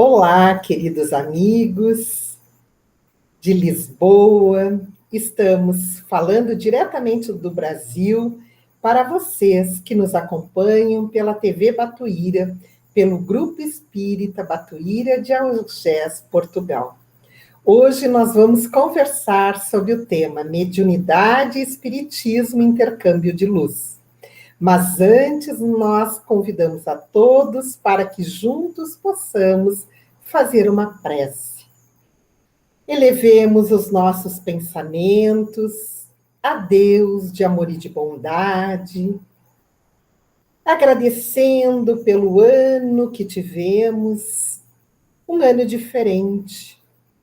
Olá, queridos amigos de Lisboa. Estamos falando diretamente do Brasil para vocês que nos acompanham pela TV Batuíra, pelo Grupo Espírita Batuíra de Algés, Portugal. Hoje nós vamos conversar sobre o tema Mediunidade, Espiritismo e Intercâmbio de Luz. Mas antes, nós convidamos a todos para que juntos possamos fazer uma prece. Elevemos os nossos pensamentos a Deus de amor e de bondade, agradecendo pelo ano que tivemos, um ano diferente,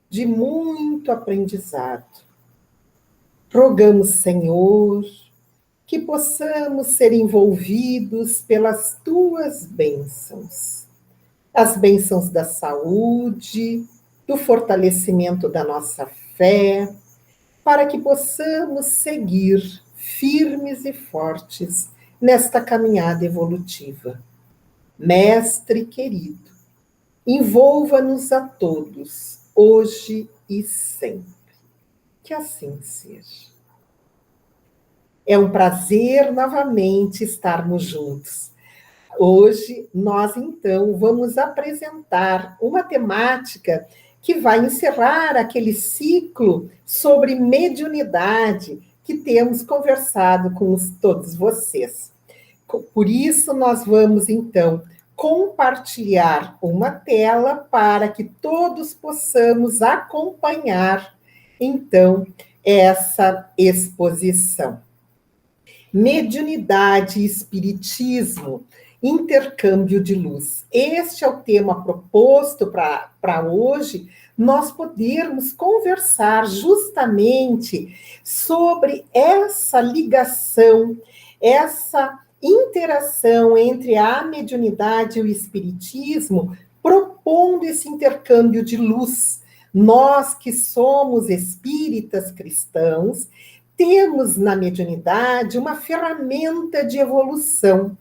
de muito aprendizado. Rogamos, Senhor, que possamos ser envolvidos pelas tuas bênçãos. As bênçãos da saúde, do fortalecimento da nossa fé, para que possamos seguir firmes e fortes nesta caminhada evolutiva. Mestre querido, envolva-nos a todos, hoje e sempre. Que assim seja. É um prazer novamente estarmos juntos. Hoje, nós, então, vamos apresentar uma temática que vai encerrar aquele ciclo sobre mediunidade que temos conversado com todos vocês. Por isso, nós vamos, então, compartilhar uma tela para que todos possamos acompanhar, então, essa exposição. Mediunidade e espiritismo, intercâmbio de luz. Este é o tema proposto para hoje, nós podermos conversar justamente sobre essa ligação, essa interação entre a mediunidade e o espiritismo, propondo esse intercâmbio de luz. Nós que somos espíritas cristãos, temos na mediunidade uma ferramenta de evolução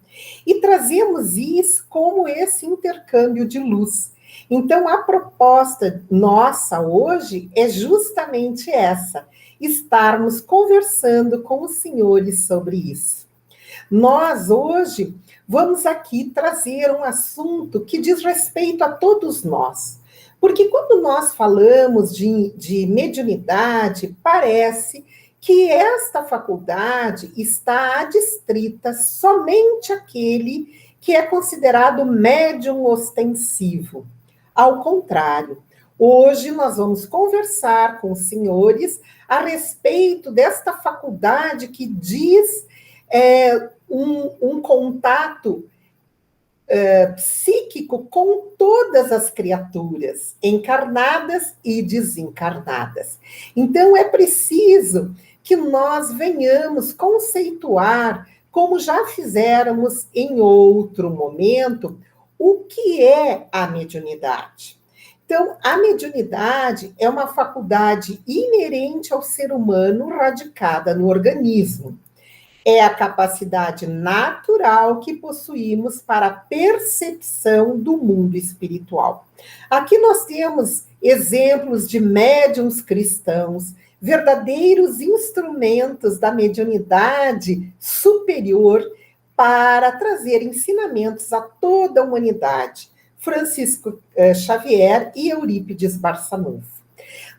e trazemos isso como esse intercâmbio de luz. Então, a proposta nossa hoje é justamente essa, estarmos conversando com os senhores sobre isso. Nós, hoje, vamos aqui trazer um assunto que diz respeito a todos nós. Porque quando nós falamos de mediunidade, parece que esta faculdade está adstrita somente àquele que é considerado médium ostensivo. Ao contrário, hoje nós vamos conversar com os senhores a respeito desta faculdade que diz um contato psíquico com todas as criaturas, encarnadas e desencarnadas. Então, é preciso que nós venhamos conceituar, como já fizéramos em outro momento, o que é a mediunidade. Então, a mediunidade é uma faculdade inerente ao ser humano radicada no organismo. É a capacidade natural que possuímos para a percepção do mundo espiritual. Aqui nós temos exemplos de médiuns cristãos, verdadeiros instrumentos da mediunidade superior para trazer ensinamentos a toda a humanidade. Francisco Xavier e Eurípides Barçanufo.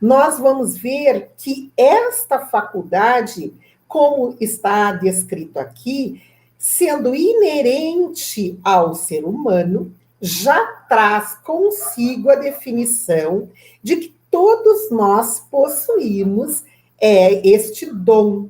Nós vamos ver que esta faculdade, como está descrito aqui, sendo inerente ao ser humano, já traz consigo a definição de que todos nós possuímos este dom.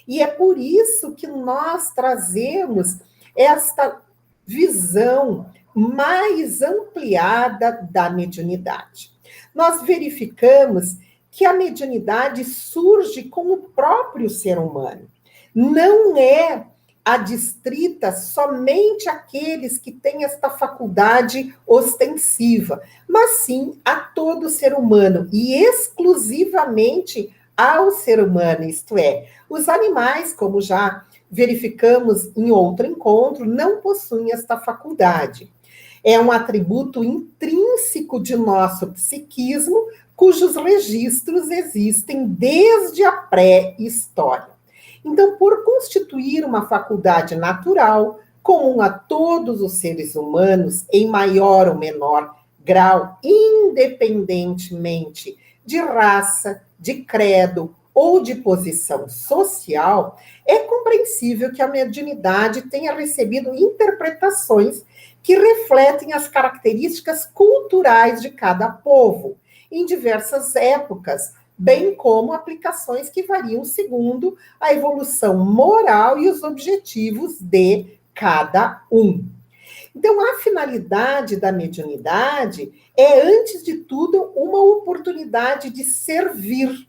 E é por isso que nós trazemos esta visão mais ampliada da mediunidade. Nós verificamos que a mediunidade surge com o próprio ser humano. Não é adstrita somente àqueles que têm esta faculdade ostensiva, mas sim a todo ser humano, e exclusivamente ao ser humano, isto é, os animais, como já verificamos em outro encontro, não possuem esta faculdade. É um atributo intrínseco de nosso psiquismo, cujos registros existem desde a pré-história. Então, por constituir uma faculdade natural, comum a todos os seres humanos, em maior ou menor grau, independentemente de raça, de credo ou de posição social, é compreensível que a mediunidade tenha recebido interpretações que refletem as características culturais de cada povo, em diversas épocas, bem como aplicações que variam segundo a evolução moral e os objetivos de cada um. Então, a finalidade da mediunidade é, antes de tudo, uma oportunidade de servir.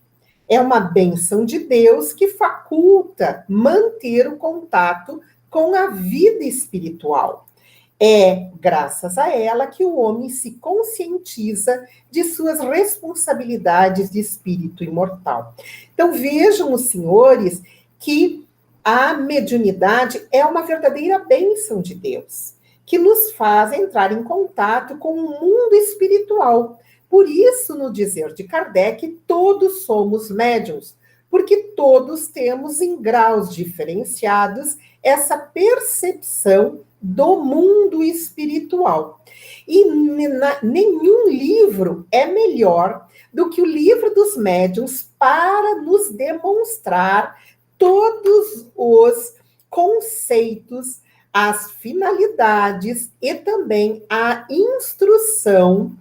É uma bênção de Deus que faculta manter o contato com a vida espiritual. É graças a ela que o homem se conscientiza de suas responsabilidades de espírito imortal. Então, vejam os senhores que a mediunidade é uma verdadeira bênção de Deus, que nos faz entrar em contato com o mundo espiritual. Por isso, no dizer de Kardec, todos somos médiuns, porque todos temos em graus diferenciados essa percepção do mundo espiritual. E nenhum livro é melhor do que o Livro dos Médiuns para nos demonstrar todos os conceitos, as finalidades e também a instrução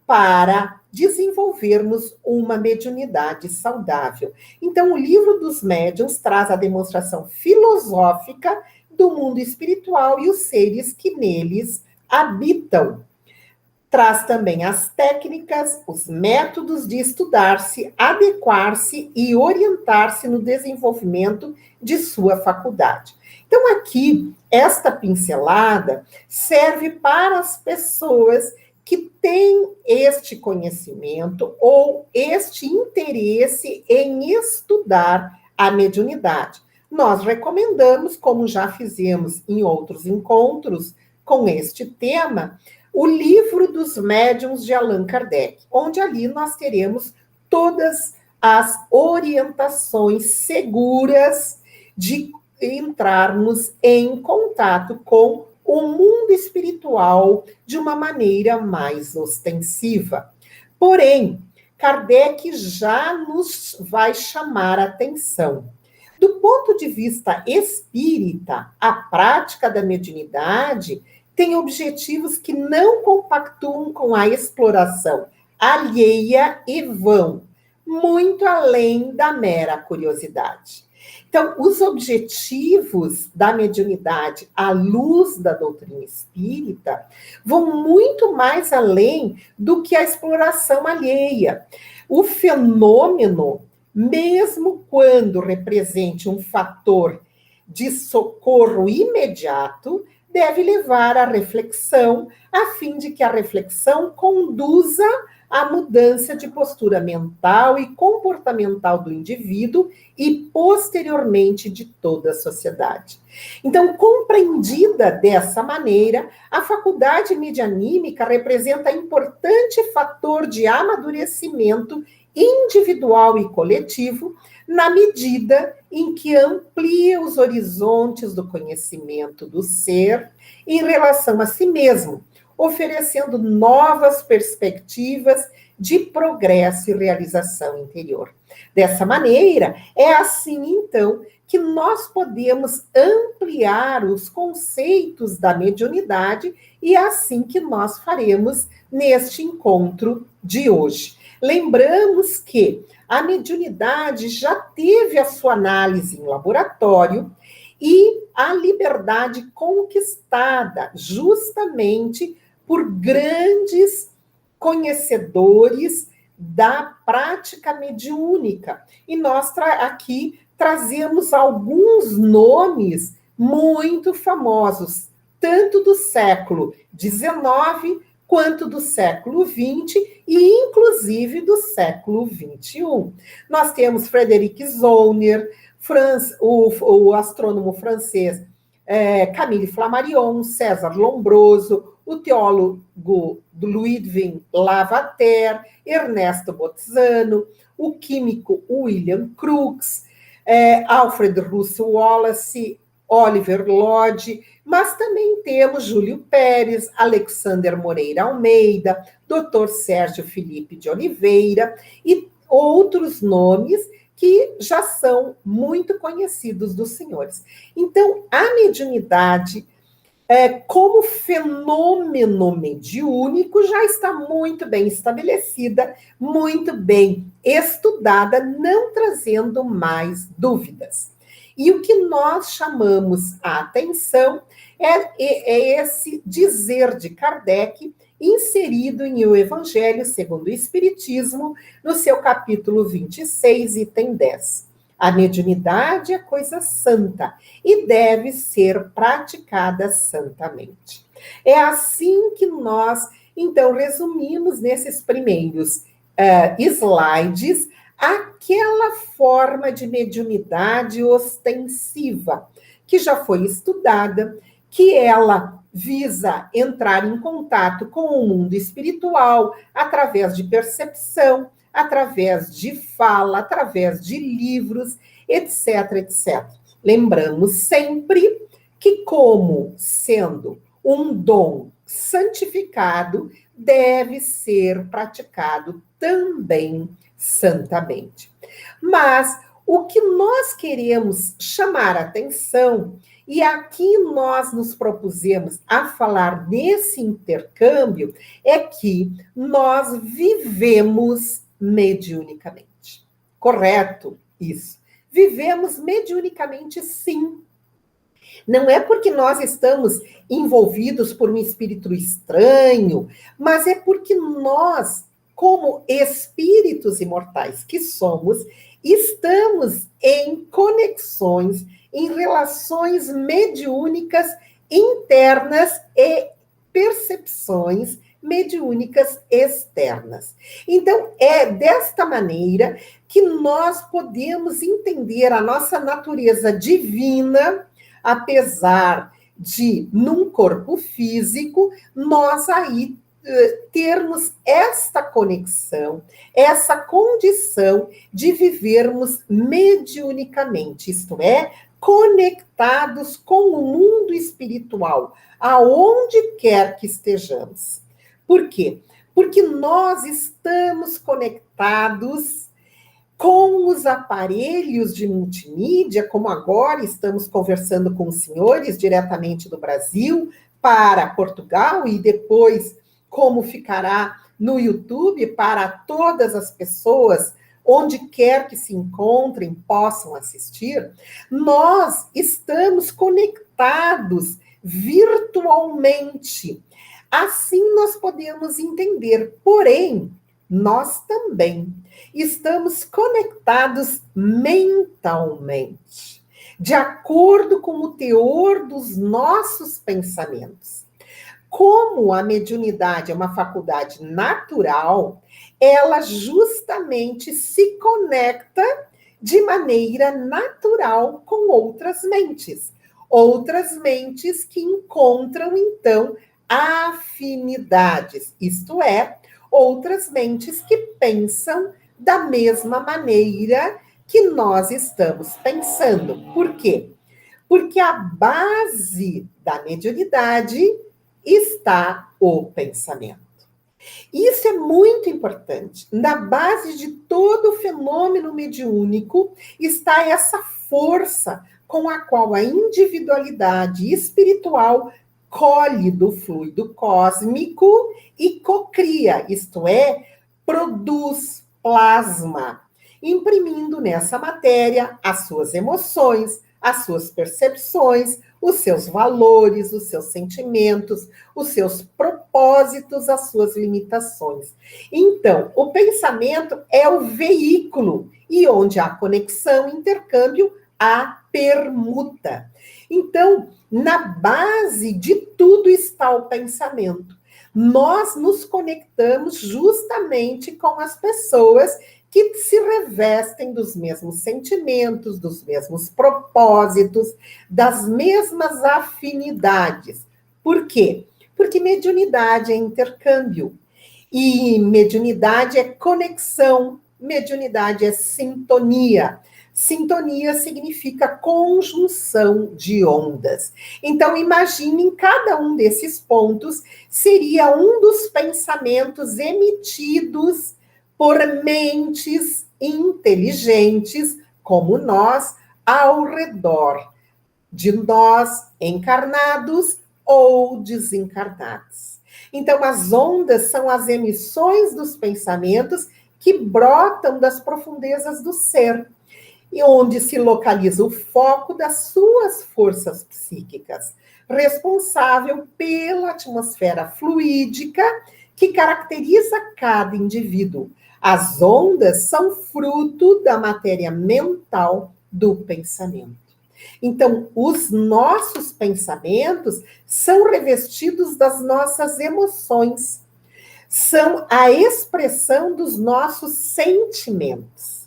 para desenvolvermos uma mediunidade saudável. Então, o Livro dos Médiuns traz a demonstração filosófica do mundo espiritual e os seres que neles habitam. Traz também as técnicas, os métodos de estudar-se, adequar-se e orientar-se no desenvolvimento de sua faculdade. Então, aqui, esta pincelada serve para as pessoas que têm este conhecimento ou este interesse em estudar a mediunidade. Nós recomendamos, como já fizemos em outros encontros com este tema, o Livro dos Médiuns de Allan Kardec, onde ali nós teremos todas as orientações seguras de entrarmos em contato com o mundo espiritual de uma maneira mais ostensiva. Porém, Kardec já nos vai chamar a atenção. Do ponto de vista espírita, a prática da mediunidade tem objetivos que não compactuam com a exploração alheia e vão muito além da mera curiosidade. Então, os objetivos da mediunidade à luz da doutrina espírita vão muito mais além do que a exploração alheia. O fenômeno, mesmo quando represente um fator de socorro imediato, deve levar à reflexão, a fim de que a reflexão conduza à mudança de postura mental e comportamental do indivíduo e, posteriormente, de toda a sociedade. Então, compreendida dessa maneira, a faculdade medianímica representa importante fator de amadurecimento individual e coletivo, na medida em que amplia os horizontes do conhecimento do ser em relação a si mesmo, oferecendo novas perspectivas de progresso e realização interior. Dessa maneira, é assim, então, que nós podemos ampliar os conceitos da mediunidade e é assim que nós faremos neste encontro de hoje. Lembramos que a mediunidade já teve a sua análise em laboratório e a liberdade conquistada justamente por grandes conhecedores da prática mediúnica. E nós aqui trazemos alguns nomes muito famosos, tanto do século XIX quanto do século XX e, inclusive, do século XXI. Nós temos Frederick Zollner, o astrônomo francês Camille Flammarion, César Lombroso, o teólogo Ludwig Lavater, Ernesto Bolzano, o químico William Crookes, Alfred Russel Wallace, Oliver Lodge, mas também temos Júlio Pérez, Alexander Moreira Almeida, Dr. Sérgio Felipe de Oliveira e outros nomes que já são muito conhecidos dos senhores. Então, a mediunidade, como fenômeno mediúnico, já está muito bem estabelecida, muito bem estudada, não trazendo mais dúvidas. E o que nós chamamos a atenção é esse dizer de Kardec, inserido em O Evangelho segundo o Espiritismo, no seu capítulo 26, item 10. A mediunidade é coisa santa e deve ser praticada santamente. É assim que nós, então, resumimos nesses primeiros slides aquela forma de mediunidade ostensiva, que já foi estudada, que ela visa entrar em contato com o mundo espiritual através de percepção, através de fala, através de livros, etc, etc. Lembramos sempre que, como sendo um dom santificado, deve ser praticado também santamente. Mas o que nós queremos chamar a atenção, e aqui nós nos propusemos a falar nesse intercâmbio, é que nós vivemos mediunicamente. Correto? Isso. Vivemos mediunicamente, sim. Não é porque nós estamos envolvidos por um espírito estranho, mas é porque nós, como espíritos imortais que somos, estamos em conexões, em relações mediúnicas internas e percepções mediúnicas externas. Então, é desta maneira que nós podemos entender a nossa natureza divina, apesar de, num corpo físico, nós aí termos esta conexão, essa condição de vivermos mediunicamente, isto é, conectados com o mundo espiritual, aonde quer que estejamos. Por quê? Porque nós estamos conectados com os aparelhos de multimídia, como agora estamos conversando com os senhores diretamente do Brasil para Portugal e depois como ficará no YouTube para todas as pessoas, onde quer que se encontrem, possam assistir, nós estamos conectados virtualmente. Assim nós podemos entender, porém, nós também estamos conectados mentalmente, de acordo com o teor dos nossos pensamentos. Como a mediunidade é uma faculdade natural, ela justamente se conecta de maneira natural com outras mentes que encontram, então, afinidades, isto é, outras mentes que pensam da mesma maneira que nós estamos pensando. Por quê? Porque a base da mediunidade está o pensamento. Isso é muito importante. Na base de todo o fenômeno mediúnico está essa força com a qual a individualidade espiritual colhe do fluido cósmico e cocria, isto é, produz, plasma, imprimindo nessa matéria as suas emoções, as suas percepções, os seus valores, os seus sentimentos, os seus propósitos, as suas limitações. Então, o pensamento é o veículo, e onde há conexão, intercâmbio, há permuta. Então, na base de tudo está o pensamento. Nós nos conectamos justamente com as pessoas que se revestem dos mesmos sentimentos, dos mesmos propósitos, das mesmas afinidades. Por quê? Porque mediunidade é intercâmbio. E mediunidade é conexão, mediunidade é sintonia. Sintonia significa conjunção de ondas. Então, imaginem, cada um desses pontos seria um dos pensamentos emitidos por mentes inteligentes, como nós, ao redor de nós, encarnados ou desencarnados. Então, as ondas são as emissões dos pensamentos que brotam das profundezas do ser, e onde se localiza o foco das suas forças psíquicas, responsável pela atmosfera fluídica que caracteriza cada indivíduo. As ondas são fruto da matéria mental do pensamento. Então, os nossos pensamentos são revestidos das nossas emoções, são a expressão dos nossos sentimentos.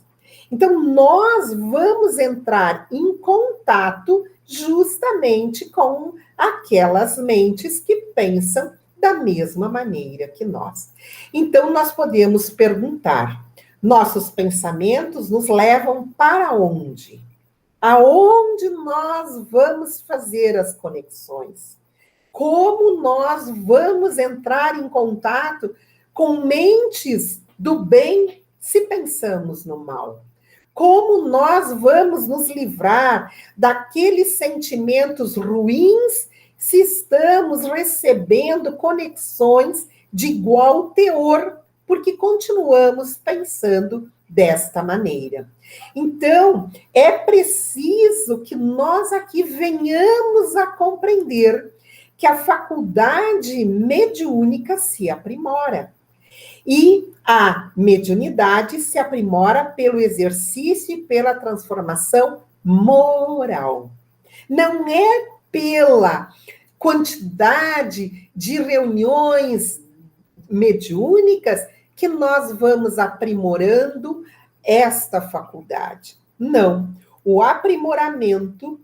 Então, nós vamos entrar em contato justamente com aquelas mentes que pensam da mesma maneira que nós. Então, nós podemos perguntar: nossos pensamentos nos levam para onde? Aonde nós vamos fazer as conexões? Como nós vamos entrar em contato com mentes do bem se pensamos no mal? Como nós vamos nos livrar daqueles sentimentos ruins se estamos recebendo conexões de igual teor, porque continuamos pensando desta maneira? Então, é preciso que nós aqui venhamos a compreender que a faculdade mediúnica se aprimora. E a mediunidade se aprimora pelo exercício e pela transformação moral. Não é pela quantidade de reuniões mediúnicas que nós vamos aprimorando esta faculdade. Não. O aprimoramento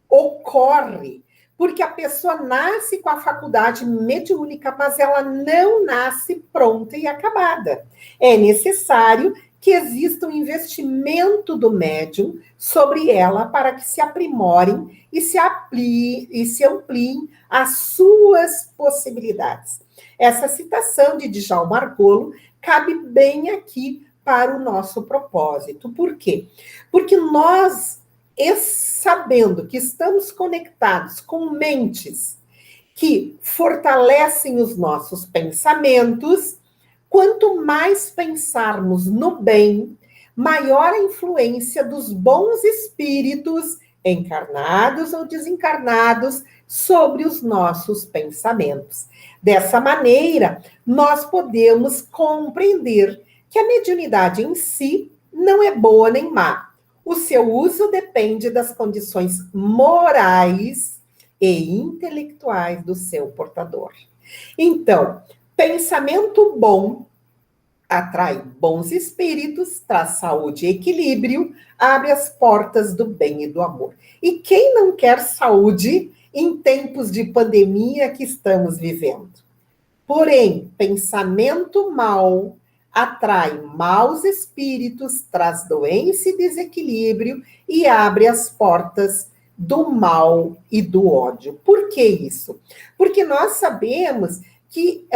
ocorre porque a pessoa nasce com a faculdade mediúnica, mas ela não nasce pronta e acabada. É necessário que exista um investimento do médium sobre ela para que se aprimorem e se ampliem as suas possibilidades. Essa citação de Djalma Argolo cabe bem aqui para o nosso propósito. Por quê? Porque nós, sabendo que estamos conectados com mentes que fortalecem os nossos pensamentos, quanto mais pensarmos no bem, maior a influência dos bons espíritos, encarnados ou desencarnados, sobre os nossos pensamentos. Dessa maneira, nós podemos compreender que a mediunidade em si não é boa nem má. O seu uso depende das condições morais e intelectuais do seu portador. Então, pensamento bom atrai bons espíritos, traz saúde e equilíbrio, abre as portas do bem e do amor. E quem não quer saúde em tempos de pandemia que estamos vivendo? Porém, pensamento mau atrai maus espíritos, traz doença e desequilíbrio e abre as portas do mal e do ódio. Por que isso? Porque nós sabemos que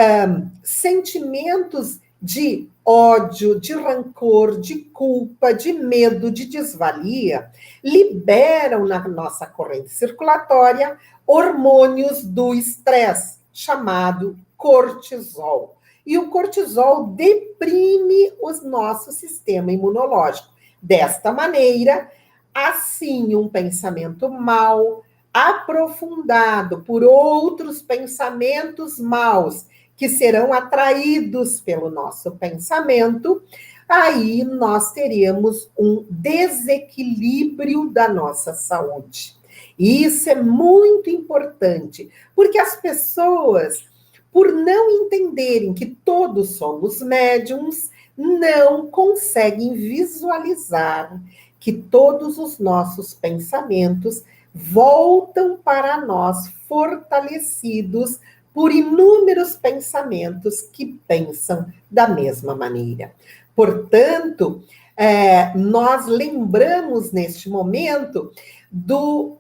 sentimentos de ódio, de rancor, de culpa, de medo, de desvalia, liberam na nossa corrente circulatória hormônios do estresse, chamado cortisol. E o cortisol deprime o nosso sistema imunológico. Desta maneira, assim, um pensamento mau, aprofundado por outros pensamentos maus, que serão atraídos pelo nosso pensamento, aí nós teremos um desequilíbrio da nossa saúde. E isso é muito importante, porque as pessoas, por não entenderem que todos somos médiums, não conseguem visualizar que todos os nossos pensamentos voltam para nós fortalecidos por inúmeros pensamentos que pensam da mesma maneira. Portanto, nós lembramos neste momento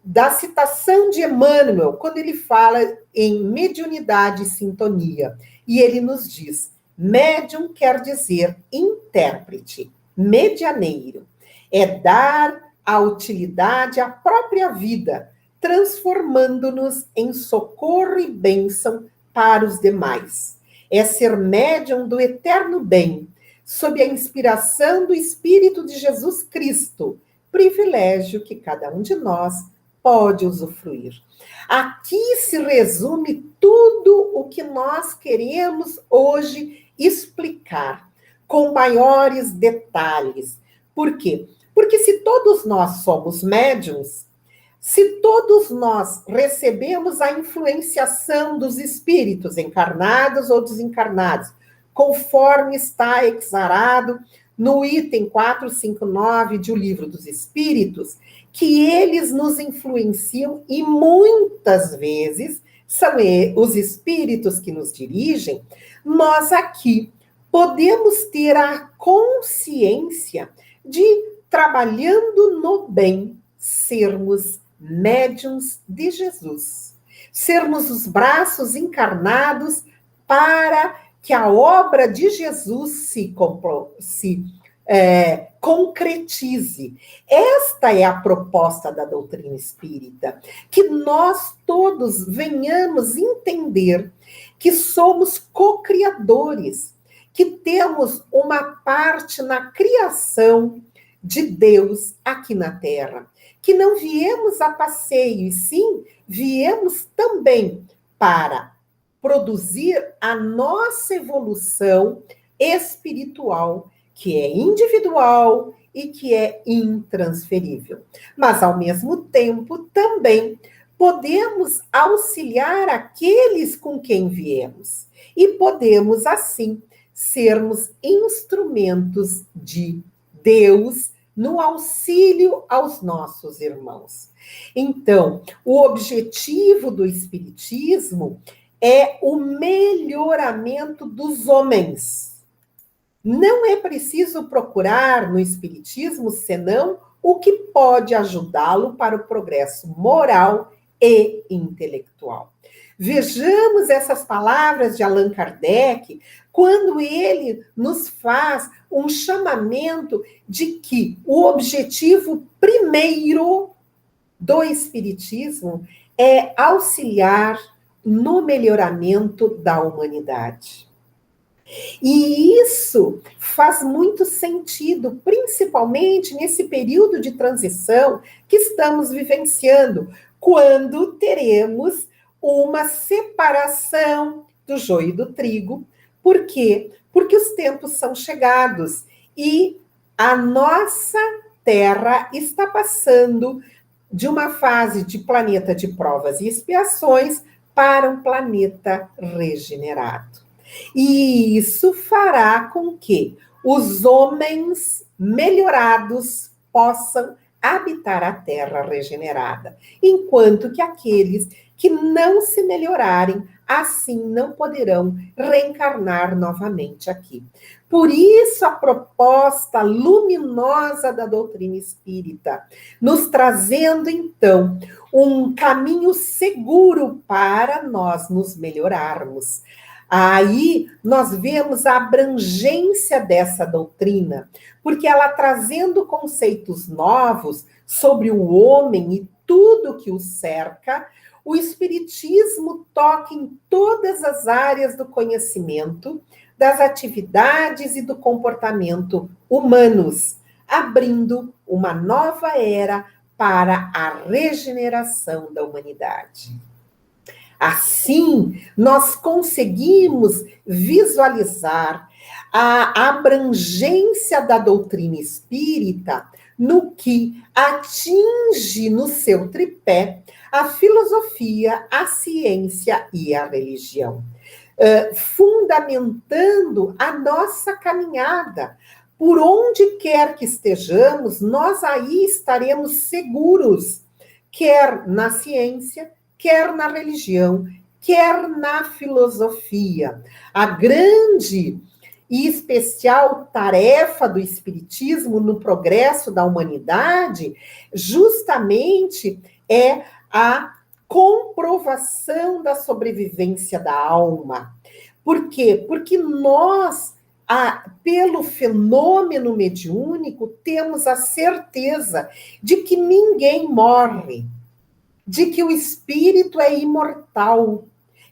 da citação de Emmanuel, quando ele fala em mediunidade e sintonia, e ele nos diz: médium quer dizer intérprete, medianeiro, é dar a utilidade à própria vida, transformando-nos em socorro e bênção para os demais. É ser médium do eterno bem, sob a inspiração do Espírito de Jesus Cristo, privilégio que cada um de nós pode usufruir. Aqui se resume tudo o que nós queremos hoje explicar, com maiores detalhes. Por quê? Porque se todos nós somos médiuns, se todos nós recebemos a influenciação dos espíritos, encarnados ou desencarnados, conforme está exarado no item 459 de O Livro dos Espíritos, que eles nos influenciam e muitas vezes são os espíritos que nos dirigem, nós aqui podemos ter a consciência de, trabalhando no bem, sermos médiuns de Jesus, sermos os braços encarnados para que a obra de Jesus se concretize. Esta é a proposta da doutrina espírita, que nós todos venhamos entender que somos co-criadores, que temos uma parte na criação de Deus aqui na Terra, que não viemos a passeio, e sim viemos também para produzir a nossa evolução espiritual, que é individual e que é intransferível. Mas, ao mesmo tempo, também podemos auxiliar aqueles com quem viemos. E podemos, assim, sermos instrumentos de Deus no auxílio aos nossos irmãos. Então, o objetivo do Espiritismo é o melhoramento dos homens. Não é preciso procurar no Espiritismo senão o que pode ajudá-lo para o progresso moral e intelectual. Vejamos essas palavras de Allan Kardec, quando ele nos faz um chamamento de que o objetivo primeiro do Espiritismo é auxiliar no melhoramento da humanidade. E isso faz muito sentido, principalmente nesse período de transição que estamos vivenciando, quando teremos uma separação do joio e do trigo. Por quê? Porque os tempos são chegados e a nossa Terra está passando de uma fase de planeta de provas e expiações para um planeta regenerado. E isso fará com que os homens melhorados possam habitar a Terra regenerada, enquanto que aqueles que não se melhorarem, assim não poderão reencarnar novamente aqui. Por isso, a proposta luminosa da doutrina espírita, nos trazendo, então, um caminho seguro para nós nos melhorarmos. Aí nós vemos a abrangência dessa doutrina, porque ela trazendo conceitos novos sobre o homem e tudo que o cerca, o Espiritismo toca em todas as áreas do conhecimento, das atividades e do comportamento humanos, abrindo uma nova era para a regeneração da humanidade. Assim, nós conseguimos visualizar a abrangência da doutrina espírita no que atinge no seu tripé a filosofia, a ciência e a religião, fundamentando a nossa caminhada. Por onde quer que estejamos, nós aí estaremos seguros, quer na ciência, quer na religião, quer na filosofia. A grande e especial tarefa do Espiritismo no progresso da humanidade, justamente é a comprovação da sobrevivência da alma. Por quê? Porque nós, pelo fenômeno mediúnico, temos a certeza de que ninguém morre, de que o espírito é imortal,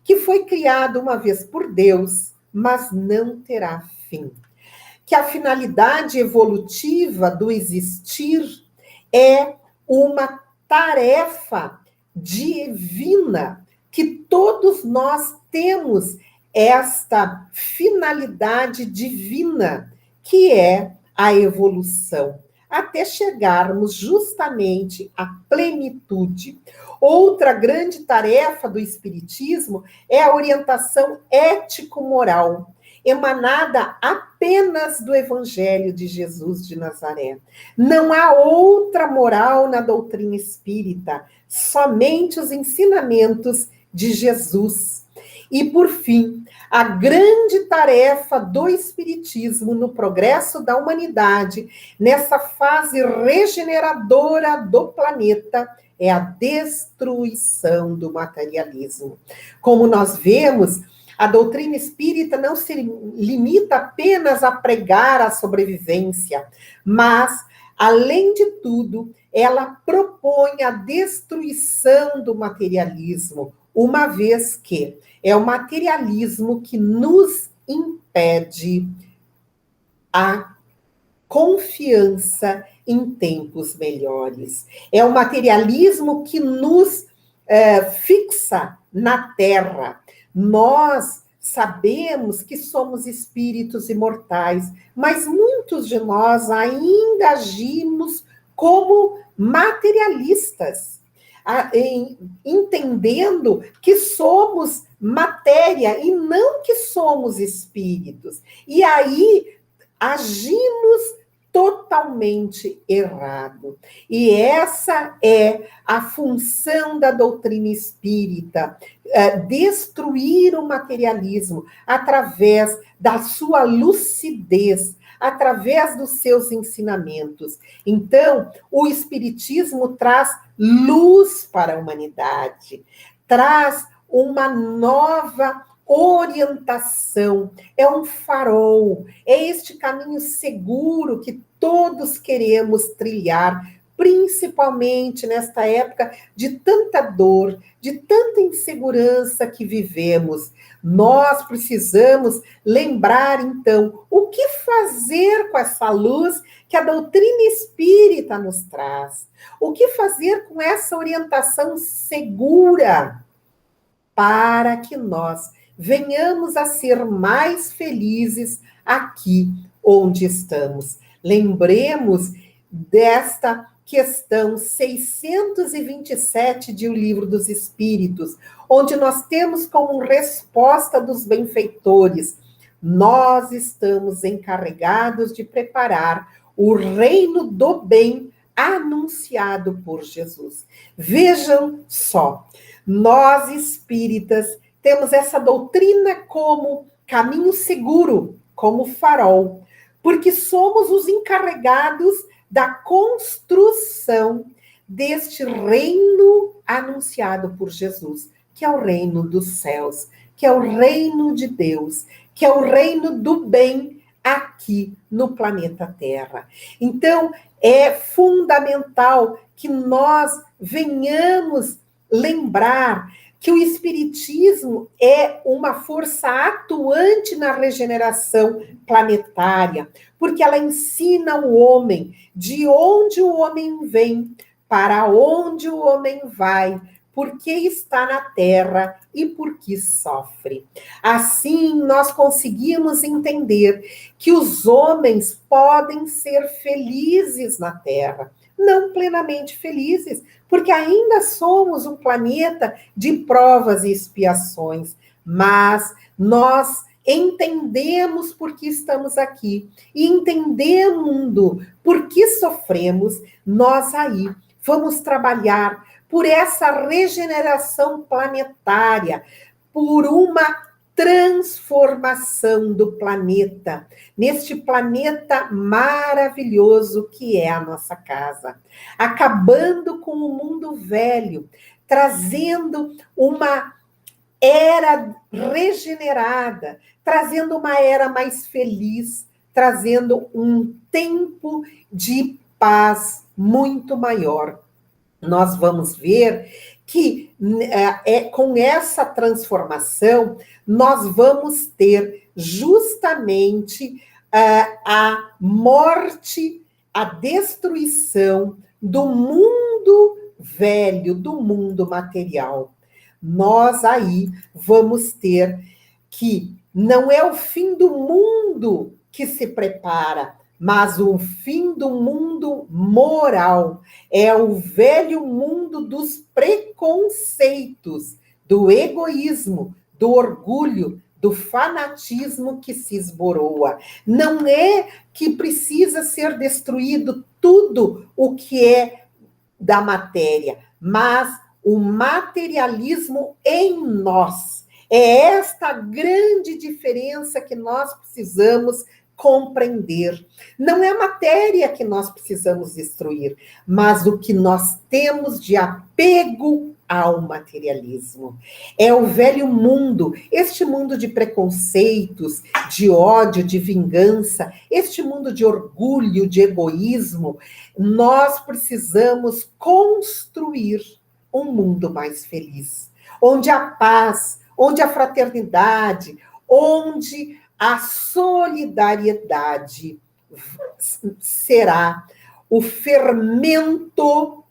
que foi criado uma vez por Deus, mas não terá fim. Que a finalidade evolutiva do existir é uma tarefa divina, que todos nós temos esta finalidade divina, que é a evolução, até chegarmos justamente à plenitude. Outra grande tarefa do Espiritismo é a orientação ético-moral, emanada apenas do Evangelho de Jesus de Nazaré. Não há outra moral na doutrina espírita, somente os ensinamentos de Jesus. E, por fim, a grande tarefa do Espiritismo no progresso da humanidade, nessa fase regeneradora do planeta, é a destruição do materialismo. Como nós vemos, a doutrina espírita não se limita apenas a pregar a sobrevivência, mas, além de tudo, ela propõe a destruição do materialismo, uma vez que é o materialismo que nos impede a confiança em tempos melhores. É o materialismo que nos fixa na terra. Nós sabemos que somos espíritos imortais, mas muitos de nós ainda agimos como materialistas, entendendo que somos matéria e não que somos espíritos. E aí agimos totalmente errado. E essa é a função da doutrina espírita, destruir o materialismo através da sua lucidez, através dos seus ensinamentos. Então, o Espiritismo traz luz para a humanidade, traz uma nova orientação, é um farol, é este caminho seguro que todos queremos trilhar, principalmente nesta época de tanta dor, de tanta insegurança que vivemos. Nós precisamos lembrar, então, o que fazer com essa luz que a doutrina espírita nos traz? O que fazer com essa orientação segura para que nós venhamos a ser mais felizes aqui onde estamos? Lembremos desta questão 627 de O Livro dos Espíritos, onde nós temos como resposta dos benfeitores: nós estamos encarregados de preparar o reino do bem anunciado por Jesus. Vejam só, nós espíritas temos essa doutrina como caminho seguro, como farol, porque somos os encarregados da construção deste reino anunciado por Jesus, que é o reino dos céus, que é o reino de Deus, que é o reino do bem aqui no planeta Terra. Então, é fundamental que nós venhamos lembrar que o Espiritismo é uma força atuante na regeneração planetária, porque ela ensina o homem de onde o homem vem, para onde o homem vai, por que está na terra e por que sofre. Assim, nós conseguimos entender que os homens podem ser felizes na terra, não plenamente felizes, porque ainda somos um planeta de provas e expiações, mas nós entendemos por que estamos aqui e entendendo por que sofremos, nós aí vamos trabalhar por essa regeneração planetária, por uma transformação do planeta, neste planeta maravilhoso que é a nossa casa, acabando com o mundo velho, trazendo uma era regenerada, trazendo uma era mais feliz, trazendo um tempo de paz muito maior. Nós vamos ver que com essa transformação, nós vamos ter justamente a morte, a destruição do mundo velho, do mundo material. Nós aí vamos ter que não é o fim do mundo que se prepara, mas o fim do mundo moral. É o velho mundo dos preconceitos, do egoísmo, do orgulho, do fanatismo que se esboroa. Não é que precisa ser destruído tudo o que é da matéria, mas o materialismo em nós. É esta grande diferença que nós precisamos compreender. Não é a matéria que nós precisamos destruir, mas o que nós temos de apego ao materialismo. É o velho mundo, este mundo de preconceitos, de ódio, de vingança, este mundo de orgulho, de egoísmo. Nós precisamos construir um mundo mais feliz, onde a paz, onde a fraternidade, onde a solidariedade será o fermento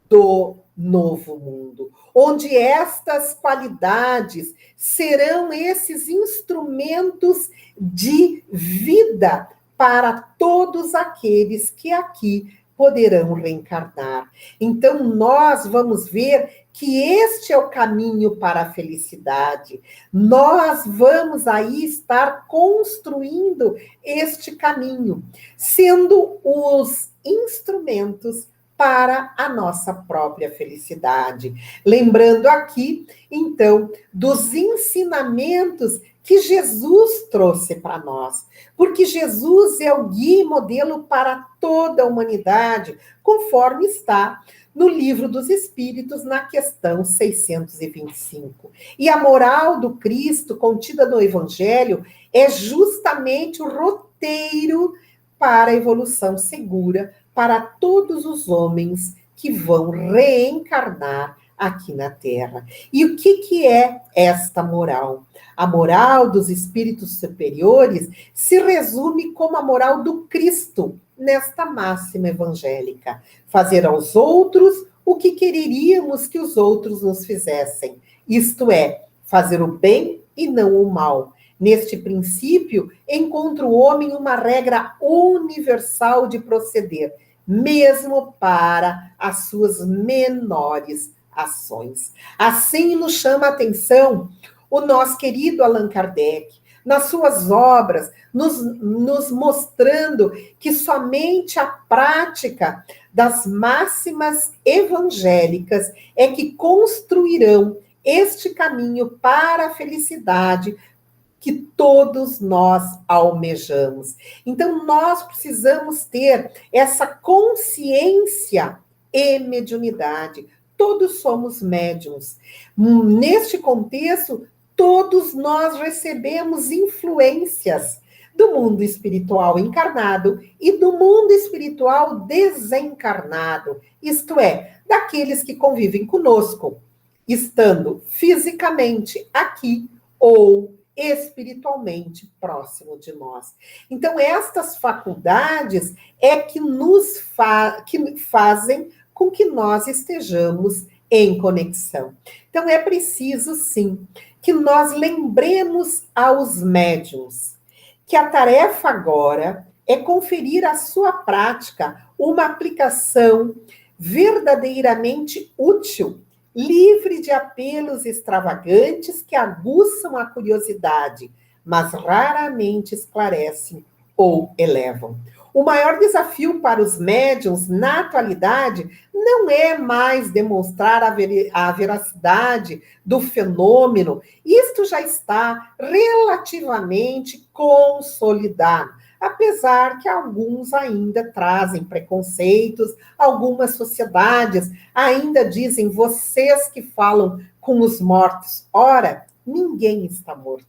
do novo mundo, onde estas qualidades serão esses instrumentos de vida para todos aqueles que aqui poderão reencarnar. Então, nós vamos ver que este é o caminho para a felicidade. Nós vamos aí estar construindo este caminho, sendo os instrumentos para a nossa própria felicidade. Lembrando aqui, então, dos ensinamentos que Jesus trouxe para nós, porque Jesus é o guia e modelo para toda a humanidade, conforme está no Livro dos Espíritos, na questão 625. E a moral do Cristo, contida no Evangelho, é justamente o roteiro para a evolução segura para todos os homens que vão reencarnar aqui na Terra. E o que é esta moral? A moral dos espíritos superiores se resume como a moral do Cristo, nesta máxima evangélica: fazer aos outros o que quereríamos que os outros nos fizessem, isto é, fazer o bem e não o mal. Neste princípio, encontra o homem uma regra universal de proceder, mesmo para as suas menores ações. Assim nos chama a atenção o nosso querido Allan Kardec, nas suas obras, nos mostrando que somente a prática das máximas evangélicas é que construirão este caminho para a felicidade que todos nós almejamos. Então, nós precisamos ter essa consciência e mediunidade. Todos somos médiuns. Neste contexto, todos nós recebemos influências do mundo espiritual encarnado e do mundo espiritual desencarnado, isto é, daqueles que convivem conosco, estando fisicamente aqui ou espiritualmente próximo de nós. Então, estas faculdades é que nos que fazem com que nós estejamos em conexão. Então, é preciso, sim, que nós lembremos aos médiuns que a tarefa agora é conferir à sua prática uma aplicação verdadeiramente útil, livre de apelos extravagantes que aguçam a curiosidade, mas raramente esclarecem ou elevam. O maior desafio para os médiuns na atualidade não é mais demonstrar a veracidade do fenômeno, isto já está relativamente consolidado, apesar que alguns ainda trazem preconceitos, algumas sociedades ainda dizem, vocês que falam com os mortos. Ora, ninguém está morto.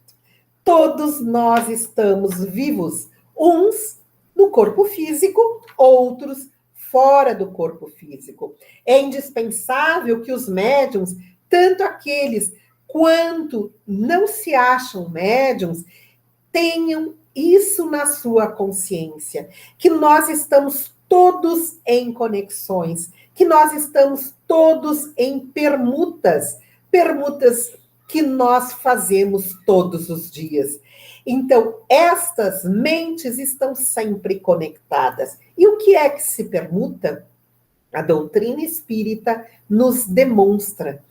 Todos nós estamos vivos, uns no corpo físico, outros fora do corpo físico. É indispensável que os médiuns, tanto aqueles quanto não se acham médiuns, tenham isso na sua consciência, que nós estamos todos em conexões, que nós estamos todos em permutas que nós fazemos todos os dias. Então, estas mentes estão sempre conectadas. E o que é que se permuta? A doutrina espírita nos demonstra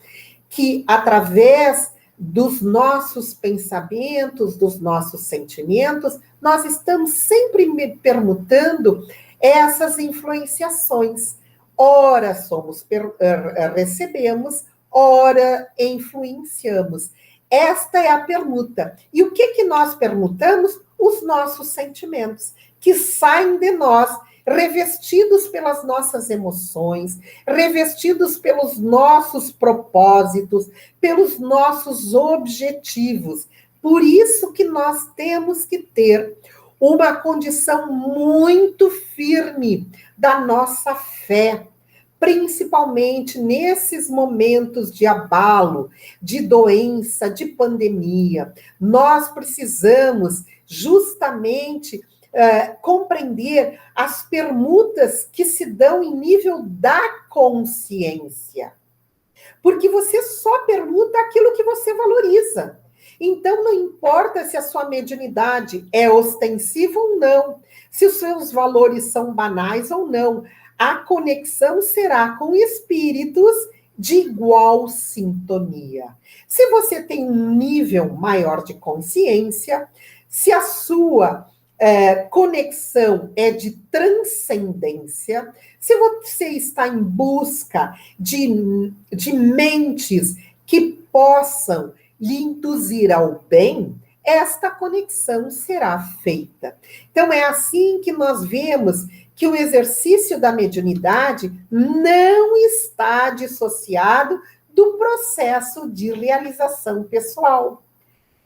que, através dos nossos pensamentos, dos nossos sentimentos, nós estamos sempre permutando essas influenciações. Ora recebemos, ora influenciamos. Esta é a permuta. E o que nós permutamos? Os nossos sentimentos, que saem de nós, revestidos pelas nossas emoções, revestidos pelos nossos propósitos, pelos nossos objetivos. Por isso que nós temos que ter uma condição muito firme da nossa fé, principalmente nesses momentos de abalo, de doença, de pandemia. Nós precisamos justamente compreender as permutas que se dão em nível da consciência. Porque você só permuta aquilo que você valoriza. Então, não importa se a sua mediunidade é ostensiva ou não, se os seus valores são banais ou não, a conexão será com espíritos de igual sintonia. Se você tem um nível maior de consciência, se a sua conexão é de transcendência, se você está em busca de mentes que possam lhe induzir ao bem, esta conexão será feita. Então, é assim que nós vemos que o exercício da mediunidade não está dissociado do processo de realização pessoal,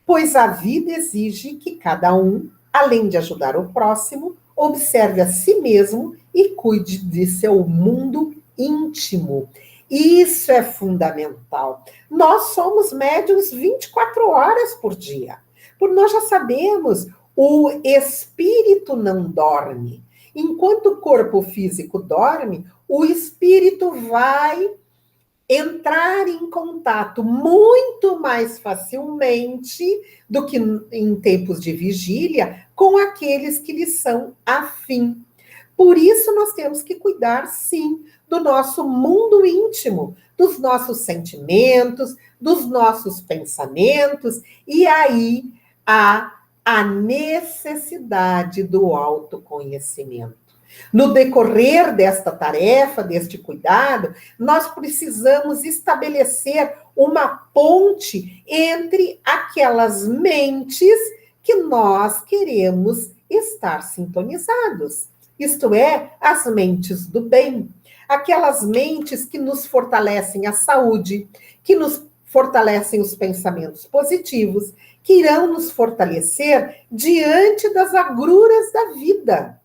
pois a vida exige que cada um, além de ajudar o próximo, observe a si mesmo e cuide de seu mundo íntimo. Isso é fundamental. Nós somos médiuns 24 horas por dia. Por nós já sabemos, o espírito não dorme. Enquanto o corpo físico dorme, o espírito vai entrar em contato muito mais facilmente do que em tempos de vigília com aqueles que lhe são afim. Por isso, nós temos que cuidar, sim, do nosso mundo íntimo, dos nossos sentimentos, dos nossos pensamentos, e aí há a necessidade do autoconhecimento. No decorrer desta tarefa, deste cuidado, nós precisamos estabelecer uma ponte entre aquelas mentes que nós queremos estar sintonizados. Isto é, as mentes do bem. Aquelas mentes que nos fortalecem a saúde, que nos fortalecem os pensamentos positivos, que irão nos fortalecer diante das agruras da vida.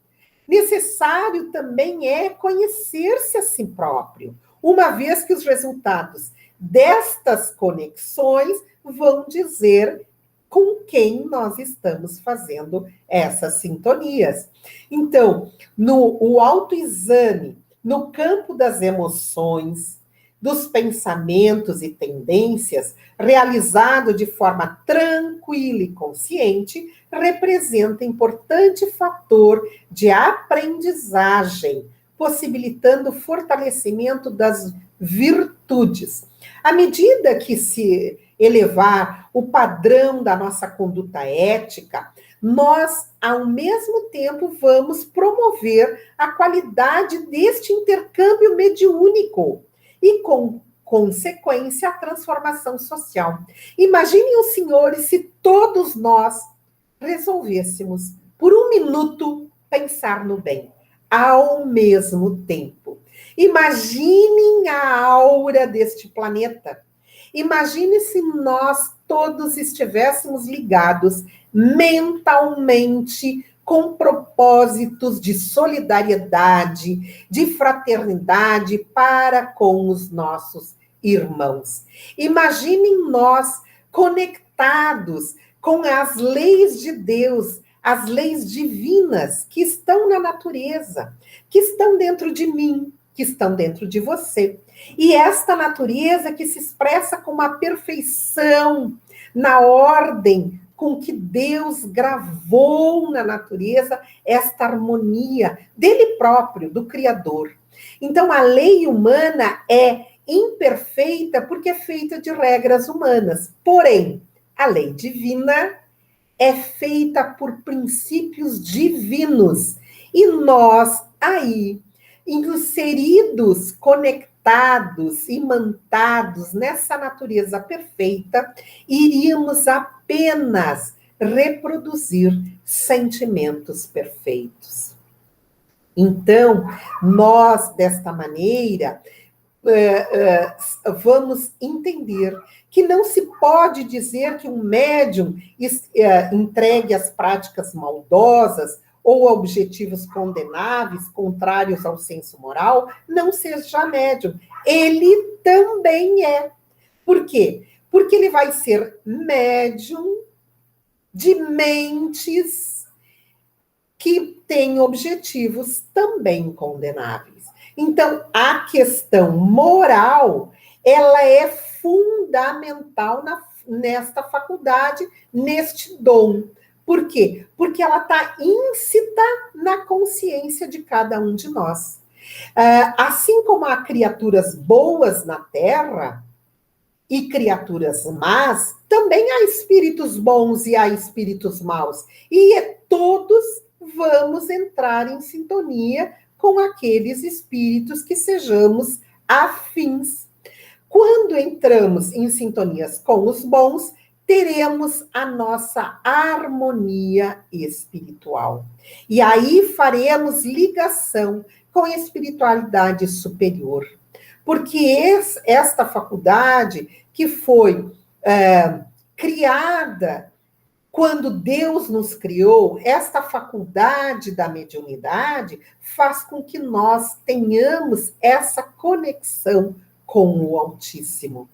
Necessário também é conhecer-se a si próprio, uma vez que os resultados destas conexões vão dizer com quem nós estamos fazendo essas sintonias. Então, o autoexame, no campo das emoções, dos pensamentos e tendências, realizado de forma tranquila e consciente, representa importante fator de aprendizagem, possibilitando o fortalecimento das virtudes. À medida que se elevar o padrão da nossa conduta ética, nós, ao mesmo tempo, vamos promover a qualidade deste intercâmbio mediúnico e, com consequência, a transformação social. Imaginem os senhores se todos nós resolvêssemos, por um minuto, pensar no bem, ao mesmo tempo. Imaginem a aura deste planeta. Imagine se nós todos estivéssemos ligados mentalmente com propósitos de solidariedade, de fraternidade para com os nossos irmãos. Imaginem nós conectados com as leis de Deus, as leis divinas que estão na natureza, que estão dentro de mim, que estão dentro de você. E esta natureza que se expressa com uma perfeição na ordem com que Deus gravou na natureza esta harmonia dele próprio, do Criador. Então, a lei humana é imperfeita porque é feita de regras humanas. Porém, a lei divina é feita por princípios divinos. E nós, aí, inseridos, conectados, imantados nessa natureza perfeita, iríamos apenas reproduzir sentimentos perfeitos. Então, nós, desta maneira, vamos entender que não se pode dizer que um médium entregue às práticas maldosas ou a objetivos condenáveis, contrários ao senso moral, não seja médium. Ele também é. Por quê? Porque ele vai ser médium de mentes que têm objetivos também condenáveis. Então, a questão moral, ela é fundamental nesta faculdade, neste dom. Por quê? Porque ela está íncita na consciência de cada um de nós. Assim como há criaturas boas na Terra e criaturas más, também há espíritos bons e há espíritos maus. E todos vamos entrar em sintonia com aqueles espíritos que sejamos afins. Quando entramos em sintonias com os bons, teremos a nossa harmonia espiritual. E aí faremos ligação com a espiritualidade superior. Porque esta faculdade que foi criada quando Deus nos criou, esta faculdade da mediunidade faz com que nós tenhamos essa conexão com o Altíssimo.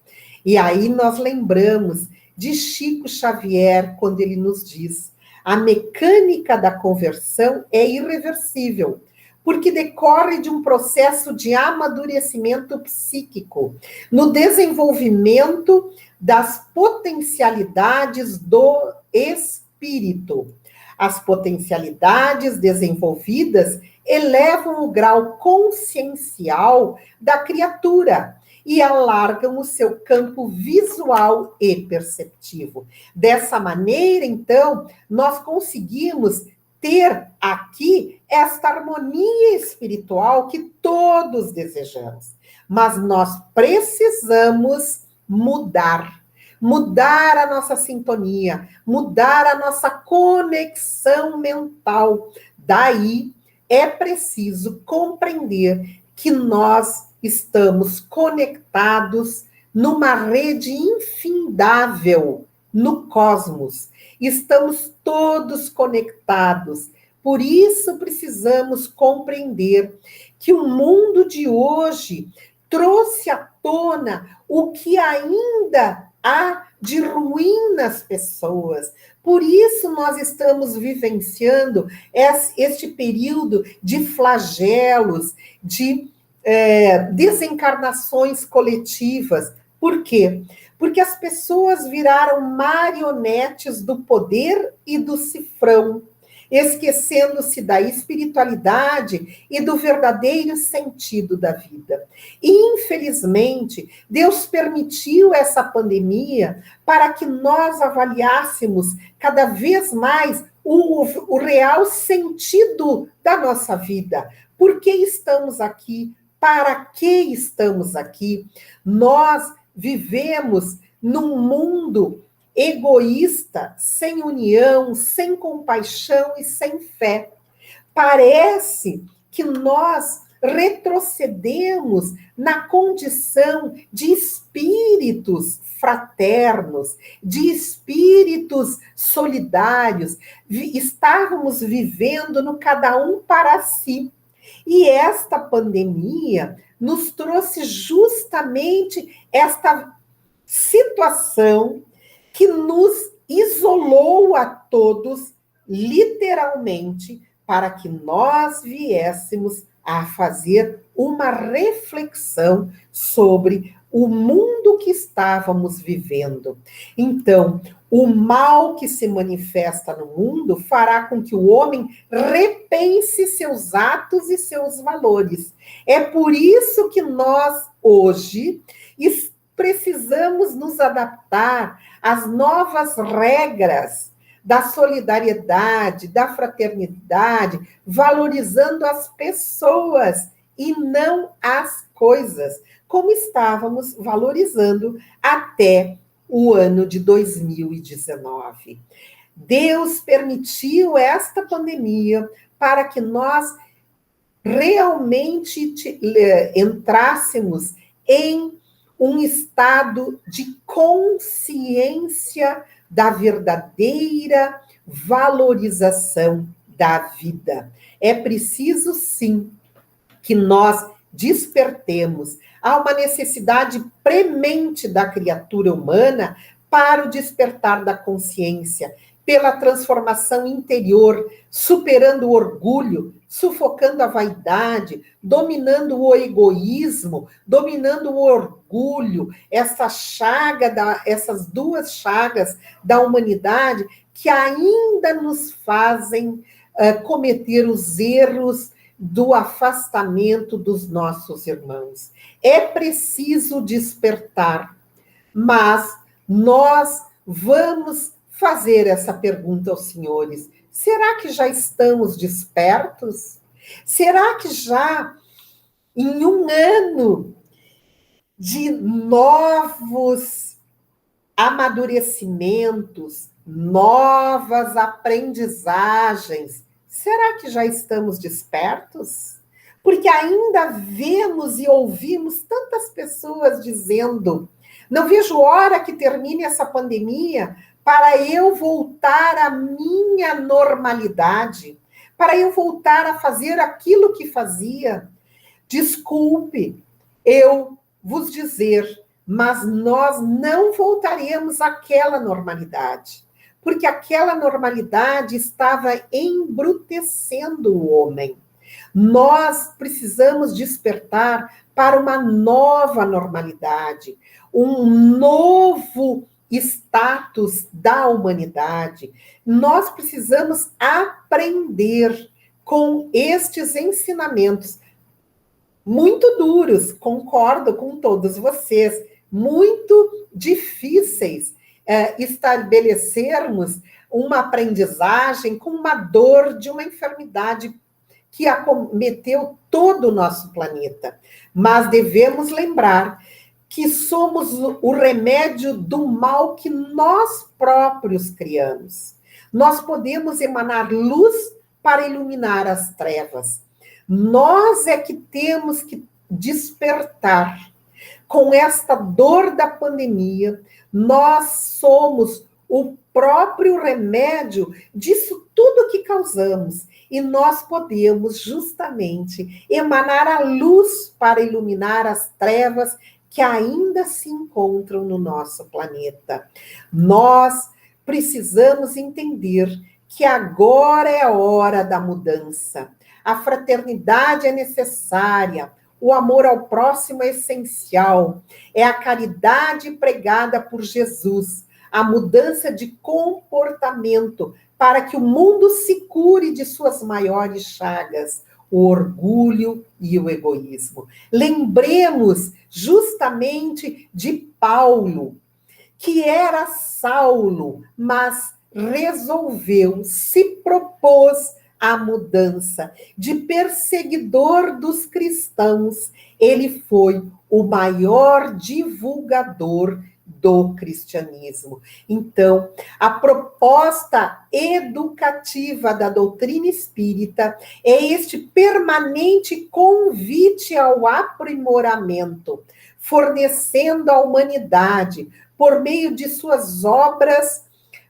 E aí nós lembramos de Chico Xavier, quando ele nos diz: a mecânica da conversão é irreversível, porque decorre de um processo de amadurecimento psíquico, no desenvolvimento das potencialidades do espírito. As potencialidades desenvolvidas elevam o grau consciencial da criatura e alargam o seu campo visual e perceptivo. Dessa maneira, então, nós conseguimos ter aqui esta harmonia espiritual que todos desejamos. Mas nós precisamos mudar a nossa sintonia, mudar a nossa conexão mental. Daí é preciso compreender que nós estamos conectados numa rede infindável no cosmos. Estamos todos conectados. Por isso precisamos compreender que o mundo de hoje trouxe à tona o que ainda há de ruim nas pessoas. Por isso nós estamos vivenciando este período de flagelos, de desencarnações coletivas. Por quê? Porque as pessoas viraram marionetes do poder e do cifrão, esquecendo-se da espiritualidade e do verdadeiro sentido da vida. E, infelizmente, Deus permitiu essa pandemia para que nós avaliássemos cada vez mais o real sentido da nossa vida. Por que estamos aqui? Para que estamos aqui? Nós vivemos num mundo egoísta, sem união, sem compaixão e sem fé. Parece que nós retrocedemos na condição de espíritos fraternos, de espíritos solidários. Estávamos vivendo no cada um para si. E esta pandemia nos trouxe justamente esta situação que nos isolou a todos, literalmente, para que nós viéssemos a fazer uma reflexão sobre o mundo que estávamos vivendo. Então, o mal que se manifesta no mundo fará com que o homem repense seus atos e seus valores. É por isso que nós, hoje, precisamos nos adaptar às novas regras da solidariedade, da fraternidade, valorizando as pessoas e não as coisas, como estávamos valorizando até o ano de 2019. Deus permitiu esta pandemia para que nós realmente entrássemos em um estado de consciência da verdadeira valorização da vida. É preciso, sim, que nós despertemos. Há uma necessidade premente da criatura humana para o despertar da consciência, pela transformação interior, superando o orgulho, sufocando a vaidade, dominando o egoísmo, dominando o orgulho, essas duas chagas da humanidade que ainda nos fazem cometer os erros do afastamento dos nossos irmãos. É preciso despertar, mas nós vamos fazer essa pergunta aos senhores. Será que já estamos despertos? Será que já, em um ano de novos amadurecimentos, novas aprendizagens, será que já estamos despertos? Porque ainda vemos e ouvimos tantas pessoas dizendo: não vejo hora que termine essa pandemia para eu voltar à minha normalidade, para eu voltar a fazer aquilo que fazia. Desculpe eu vos dizer, mas nós não voltaremos àquela normalidade, porque aquela normalidade estava embrutecendo o homem. Nós precisamos despertar para uma nova normalidade, um novo status da humanidade. Nós precisamos aprender com estes ensinamentos muito duros, concordo com todos vocês, muito difíceis estabelecermos uma aprendizagem com uma dor de uma enfermidade que acometeu todo o nosso planeta. Mas devemos lembrar que somos o remédio do mal que nós próprios criamos. Nós podemos emanar luz para iluminar as trevas. Nós é que temos que despertar. Com esta dor da pandemia, nós somos o próprio remédio disso tudo que causamos. E nós podemos justamente emanar a luz para iluminar as trevas que ainda se encontram no nosso planeta. Nós precisamos entender que agora é a hora da mudança. A fraternidade é necessária, o amor ao próximo é essencial. É a caridade pregada por Jesus, a mudança de comportamento para que o mundo se cure de suas maiores chagas, o orgulho e o egoísmo. Lembremos justamente de Paulo, que era Saulo, mas resolveu, se propôs a mudança. De perseguidor dos cristãos, ele foi o maior divulgador do cristianismo. Então, a proposta educativa da doutrina espírita é este permanente convite ao aprimoramento, fornecendo à humanidade, por meio de suas obras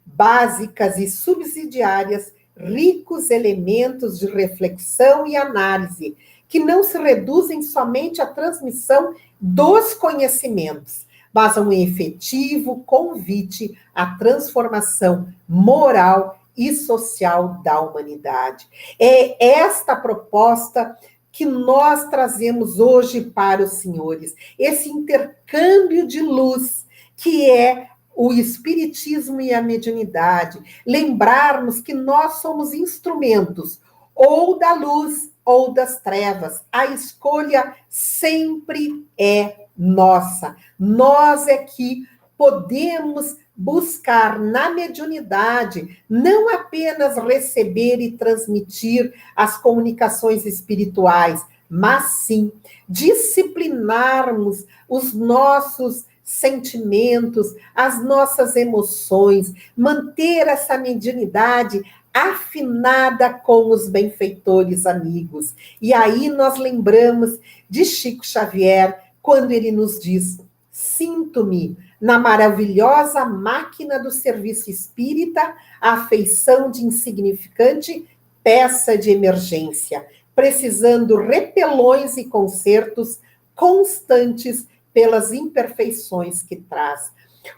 básicas e subsidiárias, ricos elementos de reflexão e análise, que não se reduzem somente à transmissão dos conhecimentos, mas a um efetivo convite à transformação moral e social da humanidade. É esta proposta que nós trazemos hoje para os senhores, esse intercâmbio de luz, que é o espiritismo e a mediunidade. Lembrarmos que nós somos instrumentos ou da luz ou das trevas. A escolha sempre é nossa. Nós é que podemos buscar na mediunidade não apenas receber e transmitir as comunicações espirituais, mas sim disciplinarmos os nossos sentimentos, as nossas emoções, manter essa mediunidade afinada com os benfeitores amigos. E aí nós lembramos de Chico Xavier, quando ele nos diz: sinto-me na maravilhosa máquina do serviço espírita, a afeição de insignificante peça de emergência, precisando repelões e consertos constantes pelas imperfeições que traz.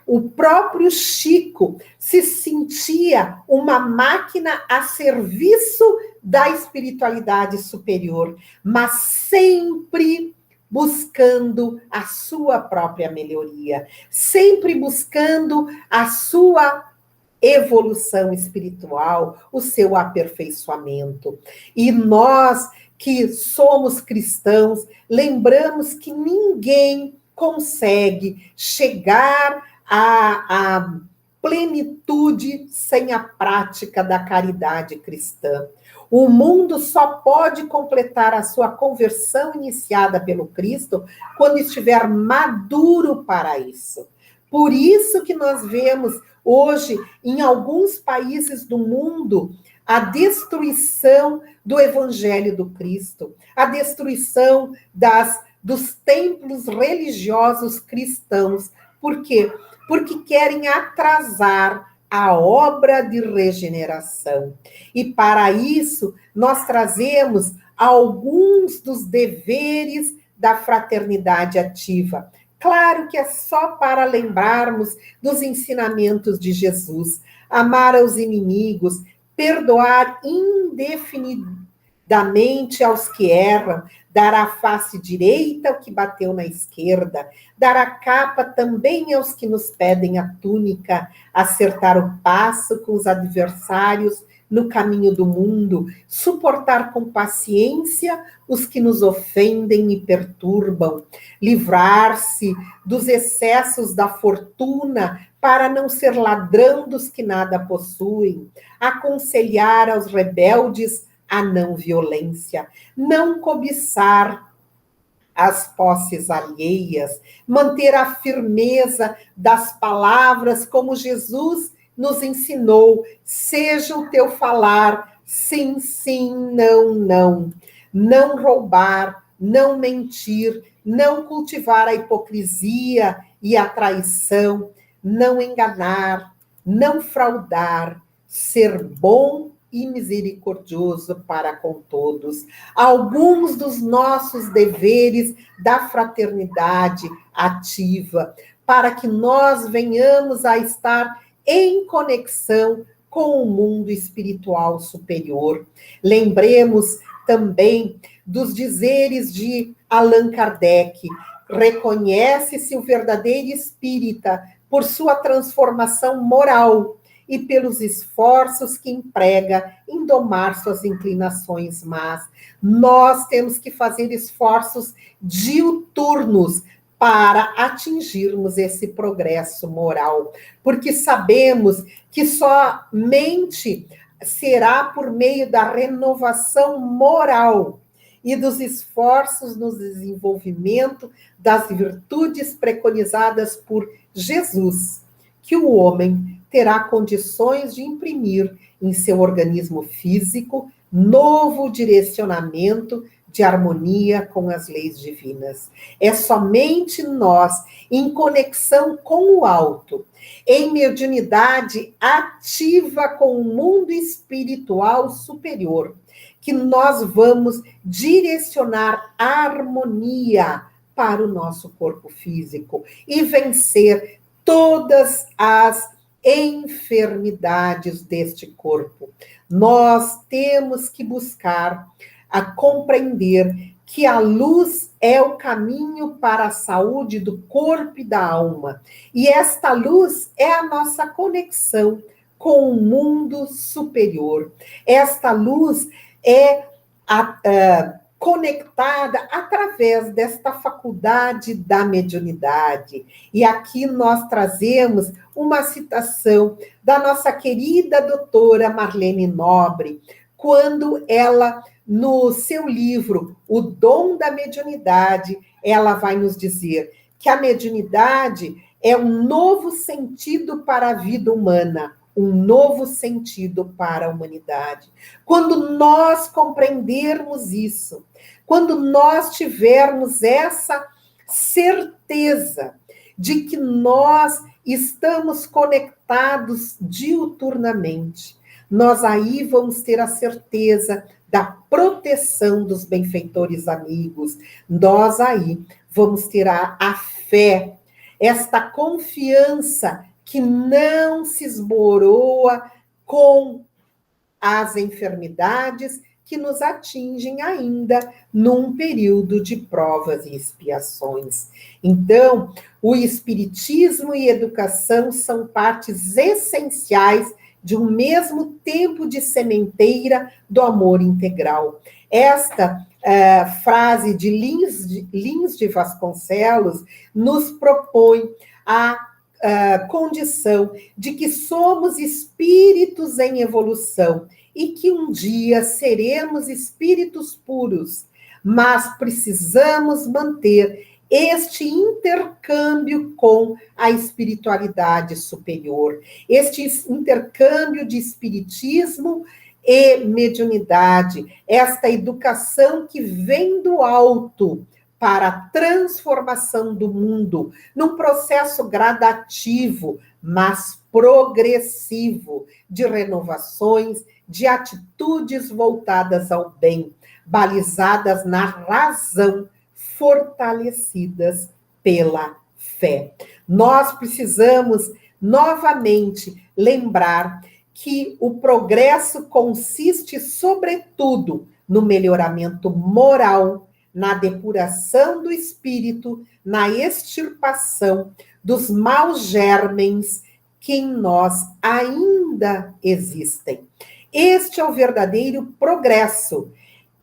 O próprio Chico se sentia uma máquina a serviço da espiritualidade superior, mas sempre buscando a sua própria melhoria, sempre buscando a sua evolução espiritual, o seu aperfeiçoamento. E nós que somos cristãos, lembramos que ninguém consegue chegar à plenitude sem a prática da caridade cristã. O mundo só pode completar a sua conversão iniciada pelo Cristo quando estiver maduro para isso. Por isso que nós vemos hoje, em alguns países do mundo, a destruição do Evangelho do Cristo, a destruição dos templos religiosos cristãos. Por quê? Porque querem atrasar a obra de regeneração. E para isso, nós trazemos alguns dos deveres da fraternidade ativa. Claro que é só para lembrarmos dos ensinamentos de Jesus: amar aos inimigos, perdoar indefinidamente aos que erram, dar a face direita ao que bateu na esquerda, dar a capa também aos que nos pedem a túnica, acertar o passo com os adversários no caminho do mundo, suportar com paciência os que nos ofendem e perturbam, livrar-se dos excessos da fortuna para não ser ladrão dos que nada possuem, aconselhar aos rebeldes a não violência, não cobiçar as posses alheias, manter a firmeza das palavras como Jesus nos ensinou: seja o teu falar, sim, sim, não, não. Não roubar, não mentir, não cultivar a hipocrisia e a traição, não enganar, não fraudar, ser bom e misericordioso para com todos. Alguns dos nossos deveres da fraternidade ativa, para que nós venhamos a estar em conexão com o mundo espiritual superior. Lembremos também dos dizeres de Allan Kardec. Reconhece-se o verdadeiro espírita por sua transformação moral e pelos esforços que emprega em domar suas inclinações más. Nós temos que fazer esforços diuturnos para atingirmos esse progresso moral, porque sabemos que somente será por meio da renovação moral e dos esforços no desenvolvimento das virtudes preconizadas por Jesus que o homem terá condições de imprimir em seu organismo físico novo direcionamento de harmonia com as leis divinas. É somente nós, em conexão com o alto, em mediunidade ativa com o mundo espiritual superior, que nós vamos direcionar a harmonia para o nosso corpo físico e vencer todas as enfermidades deste corpo. Nós temos que buscar a compreender que a luz é o caminho para a saúde do corpo e da alma. E esta luz é a nossa conexão com o mundo superior. Esta luz é conectada através desta faculdade da mediunidade. E aqui nós trazemos uma citação da nossa querida doutora Marlene Nobre, quando ela, no seu livro O Dom da Mediunidade, ela vai nos dizer que a mediunidade é um novo sentido para a vida humana, um novo sentido para a humanidade. Quando nós compreendermos isso, quando nós tivermos essa certeza de que nós estamos conectados diuturnamente, nós aí vamos ter a certeza da proteção dos benfeitores amigos, nós aí vamos ter a fé, esta confiança que não se esboroa com as enfermidades que nos atingem ainda num período de provas e expiações. Então, o espiritismo e educação são partes essenciais de um mesmo tempo de sementeira do amor integral. Esta frase de Lins de Vasconcelos nos propõe a condição de que somos espíritos em evolução e que um dia seremos espíritos puros, mas precisamos manter este intercâmbio com a espiritualidade superior, este intercâmbio de espiritismo e mediunidade, esta educação que vem do alto para a transformação do mundo, num processo gradativo, mas progressivo, de renovações, de atitudes voltadas ao bem, balizadas na razão, fortalecidas pela fé. Nós precisamos, novamente, lembrar que o progresso consiste, sobretudo, no melhoramento moral, na depuração do espírito, na extirpação dos maus germens que em nós ainda existem. Este é o verdadeiro progresso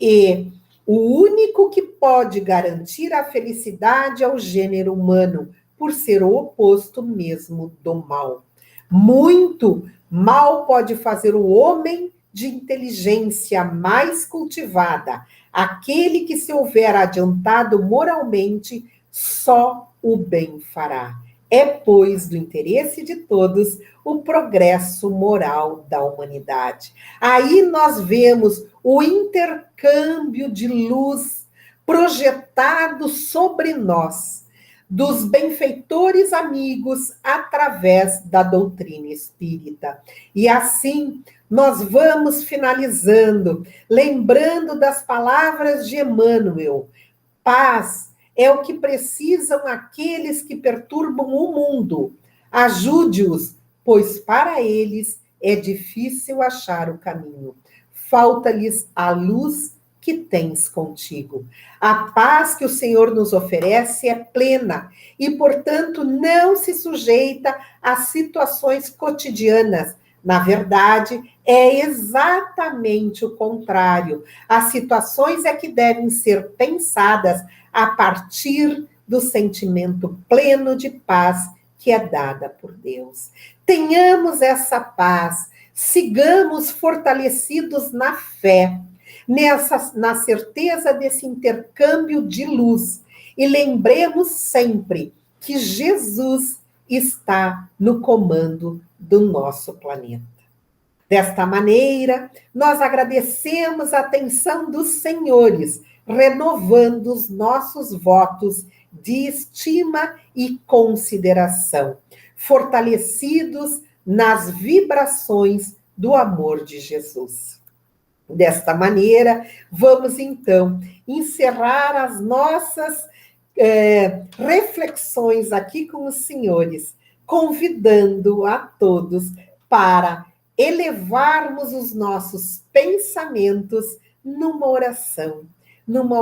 e o único que pode garantir a felicidade é o gênero humano, por ser o oposto mesmo do mal. Muito mal pode fazer o homem de inteligência mais cultivada, aquele que se houver adiantado moralmente, só o bem fará. É, pois, do interesse de todos o progresso moral da humanidade. Aí nós vemos o intercâmbio de luz projetado sobre nós, dos benfeitores amigos, através da doutrina espírita. E assim nós vamos finalizando, lembrando das palavras de Emmanuel: paz é o que precisam aqueles que perturbam o mundo. Ajude-os, pois para eles é difícil achar o caminho. Falta-lhes a luz que tens contigo. A paz que o Senhor nos oferece é plena e, portanto, não se sujeita às situações cotidianas. Na verdade, é exatamente o contrário. As situações é que devem ser pensadas a partir do sentimento pleno de paz que é dada por Deus. Tenhamos essa paz, sigamos fortalecidos na fé, na certeza desse intercâmbio de luz, e lembremos sempre que Jesus está no comando do nosso planeta. Desta maneira, nós agradecemos a atenção dos senhores, renovando os nossos votos de estima e consideração, fortalecidos nas vibrações do amor de Jesus. Desta maneira, vamos então encerrar as nossas reflexões aqui com os senhores, convidando a todos para elevarmos os nossos pensamentos numa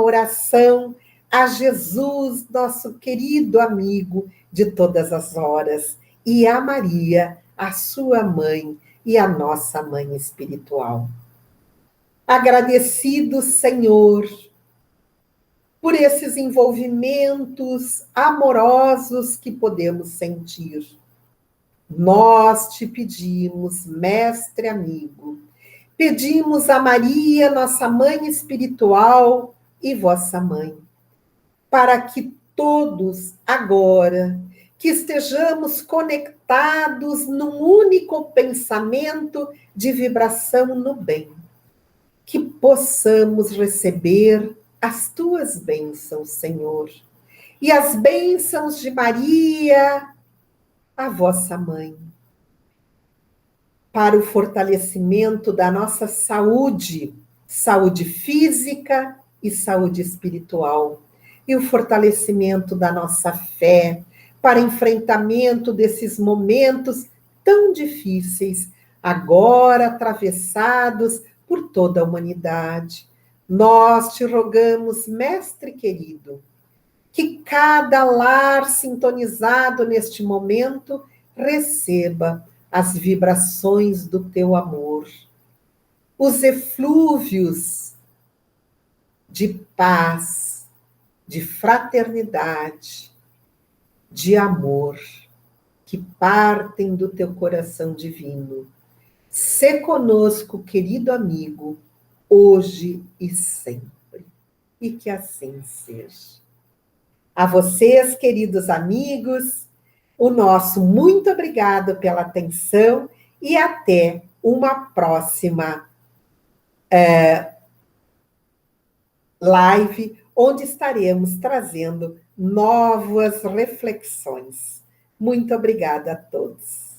oração a Jesus, nosso querido amigo de todas as horas, e a Maria, a sua mãe e a nossa mãe espiritual. Agradecido, Senhor, por esses envolvimentos amorosos que podemos sentir. Nós te pedimos, mestre amigo, pedimos a Maria, nossa mãe espiritual e vossa mãe, para que todos agora, que estejamos conectados num único pensamento de vibração no bem, que possamos receber as tuas bênçãos, Senhor, e as bênçãos de Maria, a vossa mãe, para o fortalecimento da nossa saúde, saúde física e saúde espiritual, e o fortalecimento da nossa fé, para enfrentamento desses momentos tão difíceis, agora atravessados por toda a humanidade. Nós te rogamos, mestre querido, que cada lar sintonizado neste momento receba as vibrações do teu amor, os eflúvios de paz, de fraternidade, de amor, que partem do teu coração divino. Sê conosco, querido amigo, hoje e sempre. E que assim seja. A vocês, queridos amigos, o nosso muito obrigado pela atenção e até uma próxima live, onde estaremos trazendo novas reflexões. Muito obrigada a todos.